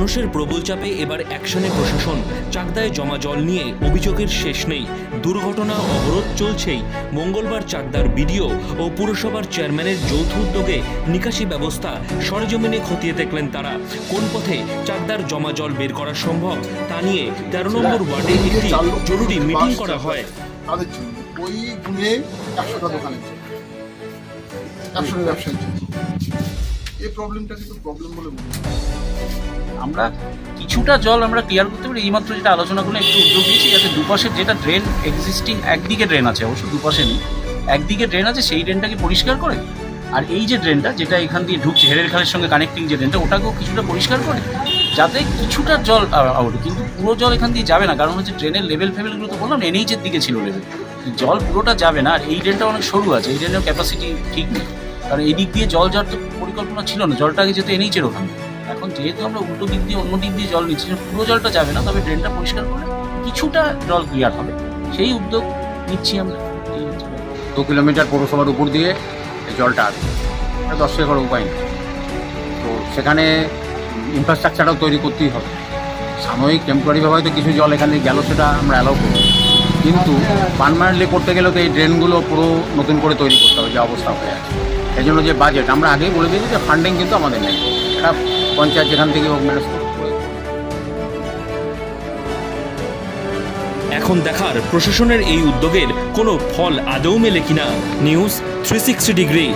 মানুষের প্রবল চাপে এবার অ্যাকশনে প্রশাসন। চাকদায় জমা জল নিয়ে অভিযোগের শেষ নেই, দুর্ঘটনা অবরোধ চলছেই। মঙ্গলবার চাকদার বিডিও ও পুরসভার চেয়ারম্যানের যৌথ উদ্যোগে নিকাশি ব্যবস্থা সরেজমিনে খতিয়ে দেখলেন তারা। কোন পথে চাকদার জমা জল বের করা সম্ভব তা নিয়ে 13 নম্বর ওয়ার্ডে একটি জরুরি মিটিং করা হয়। তাদের জন্য ওই গুণে 100টা দোকানে 100টা ব্যবসায়ী এই প্রবলেমটা কিন্তু প্রবলেম বলে মনে হয়। আমরা কিছুটা জল আমরা ক্লিয়ার করতে পারি। এইমাত্র যেটা আলোচনা করলে একটু উদ্যোগ দিয়েছি যাতে দুপাশের যেটা ড্রেন এক্সিস্টিং, একদিকে ড্রেন আছে, অবশ্য দুপাশে নেই, একদিকে ড্রেন আছে, সেই ড্রেনটাকে পরিষ্কার করে, আর এই যে ড্রেনটা যেটা এখান দিয়ে ঢুকছে হেরের খালের সঙ্গে কানেক্টিং যে ড্রেনটা, ওটাকেও কিছুটা পরিষ্কার করে যাতে কিছুটা জল আউট, কিন্তু পুরো জল এখান দিয়ে যাবে না। কারণ হচ্ছে ড্রেনের লেভেল ফেভেলগুলো তো বললাম এনএইচের দিকে ছিল লেভেল, জল পুরোটা যাবে না। আর এই ড্রেনটা অনেক সরু আছে, এই ড্রেনের ক্যাপাসিটি ঠিক নেই, কারণ এই দিক দিয়ে জল যাওয়ার তো পরিকল্পনা ছিল না, জলটা আগে যেত এনএইচের ওখানে। এখন যেহেতু আমরা উল্টো দিক দিয়ে অন্য দিক দিয়ে জল নিচ্ছি, পুরো জলটা যাবে না, তবে ড্রেনটা পরিষ্কার করে কিছুটা জল ক্লিয়ার হবে, সেই উদ্যোগ নিচ্ছি আমরা। 2 কিলোমিটার পৌরসভার উপর দিয়ে এই জলটা আসবে, 10 একর উপায় নেই। তো সেখানে ইনফ্রাস্ট্রাকচারটাও তৈরি করতেই হবে। সাময়িক টেম্পোরারিভাবে হয়তো কিছু জল এখানে গেল, সেটা আমরা অ্যালাউ করব, কিন্তু পার্মানেন্টলি করতে গেলে তো এই ড্রেনগুলো পুরো নতুন করে তৈরি করতে হবে, যে অবস্থা হয়ে আছে। এই জন্য যে বাজেট আমরা আগেই বলে দিয়েছি যে ফান্ডিং কিন্তু আমাদের নেই, এটা পঞ্চায়েত যেখান থেকে ম্যানেজ করবে। এখন দেখার প্রশাসনের এই উদ্যোগের কোনো ফল আদৌ মেলে কিনা। News 360 degree.